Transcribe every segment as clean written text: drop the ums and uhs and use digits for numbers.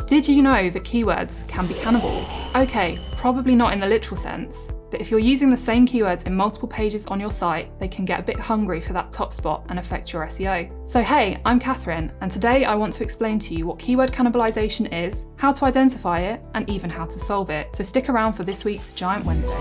Did you know that keywords can be cannibals? Okay, probably not in the literal sense, but if you're using the same keywords in multiple pages on your site, they can get a bit hungry for that top spot and affect your SEO. So hey, I'm Catherine, and today I want to explain to you what keyword cannibalisation is, how to identify it, and even how to solve it. So stick around for this week's Giant Wednesday.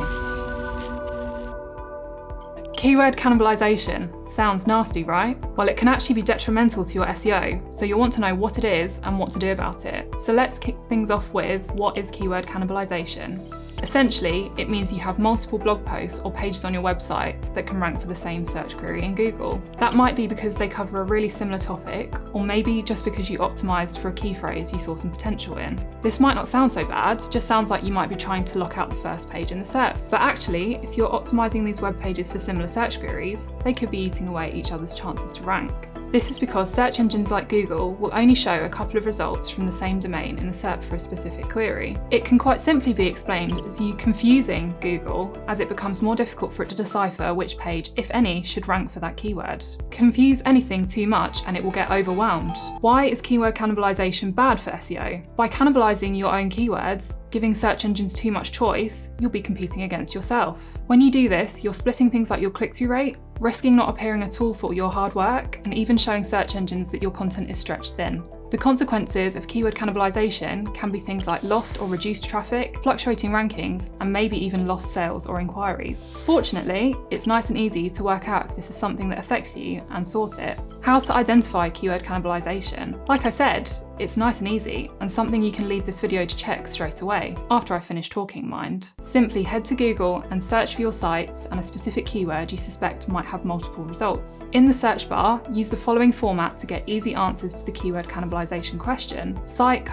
Keyword cannibalisation. Sounds nasty, right? Well, it can actually be detrimental to your SEO, so you'll want to know what it is and what to do about it. So let's kick things off with, what is keyword cannibalisation? Essentially, it means you have multiple blog posts or pages on your website that can rank for the same search query in Google. That might be because they cover a really similar topic, or maybe just because you optimised for a key phrase you saw some potential in. This might not sound so bad, just sounds like you might be trying to lock out the first page in the SERP. But actually, if you're optimising these web pages for similar search queries, they could be eating away at each other's chances to rank. This is because search engines like Google will only show a couple of results from the same domain in the SERP for a specific query. It can quite simply be explained as you confusing Google, as it becomes more difficult for it to decipher which page, if any, should rank for that keyword. Confuse anything too much and it will get overwhelmed. Why is keyword cannibalisation bad for SEO? By cannibalising your own keywords, giving search engines too much choice, you'll be competing against yourself. When you do this, you're splitting things like your click-through rate, risking not appearing at all for your hard work, and even showing search engines that your content is stretched thin. The consequences of keyword cannibalisation can be things like lost or reduced traffic, fluctuating rankings, and maybe even lost sales or inquiries. Fortunately, it's nice and easy to work out if this is something that affects you and sort it. How to identify keyword cannibalisation? Like I said, it's nice and easy, and something you can leave this video to check straight away, after I finish talking, mind. Simply head to Google and search for your sites and a specific keyword you suspect might have multiple results. In the search bar, use the following format to get easy answers to the keyword cannibalisation question: site :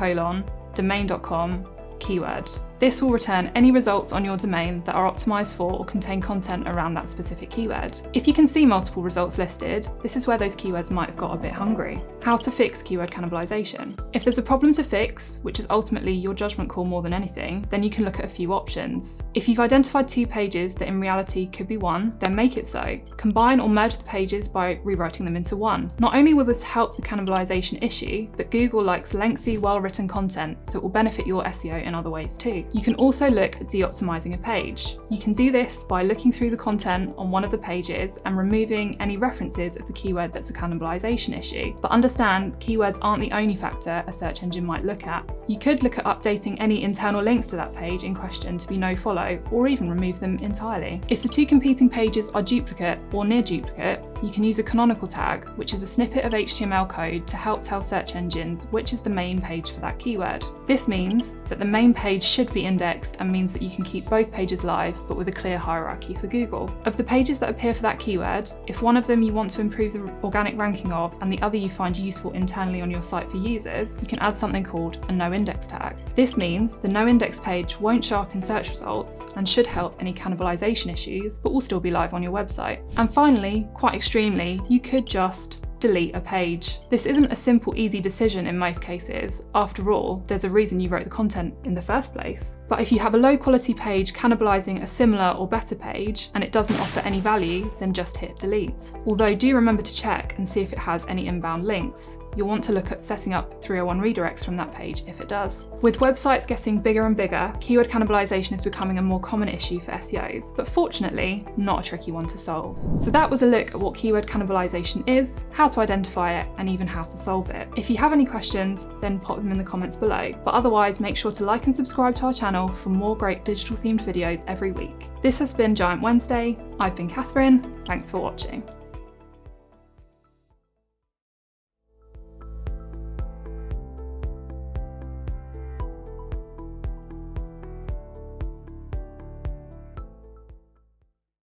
domain.com keyword. This will return any results on your domain that are optimised for or contain content around that specific keyword. If you can see multiple results listed, this is where those keywords might have got a bit hungry. How to fix keyword cannibalisation? If there's a problem to fix, which is ultimately your judgment call more than anything, then you can look at a few options. If you've identified two pages that in reality could be one, then make it so. Combine or merge the pages by rewriting them into one. Not only will this help the cannibalisation issue, but Google likes lengthy, well-written content, so it will benefit your SEO in other ways too. You can also look at deoptimising a page. You can do this by looking through the content on one of the pages and removing any references of the keyword that's a cannibalisation issue. But understand, keywords aren't the only factor a search engine might look at. You could look at updating any internal links to that page in question to be no-follow, or even remove them entirely. If the two competing pages are duplicate or near duplicate, you can use a canonical tag, which is a snippet of HTML code to help tell search engines which is the main page for that keyword. This means that the main page should be indexed and means that you can keep both pages live, but with a clear hierarchy for Google. Of the pages that appear for that keyword, if one of them you want to improve the organic ranking of and the other you find useful internally on your site for users, you can add something called a no-index tag. This means the no-index page won't show up in search results and should help any cannibalisation issues, but will still be live on your website. And finally, quite extremely, you could just delete a page. This isn't a simple, easy decision in most cases. After all, there's a reason you wrote the content in the first place. But if you have a low quality page cannibalising a similar or better page and it doesn't offer any value, then just hit delete. Although do remember to check and see if it has any inbound links. You'll want to look at setting up 301 redirects from that page if it does. With websites getting bigger and bigger, keyword cannibalisation is becoming a more common issue for SEOs, but fortunately, not a tricky one to solve. So that was a look at what keyword cannibalisation is, how to identify it, and even how to solve it. If you have any questions, then pop them in the comments below. But otherwise, make sure to like and subscribe to our channel for more great digital themed videos every week. This has been Giant Wednesday. I've been Catherine. Thanks for watching.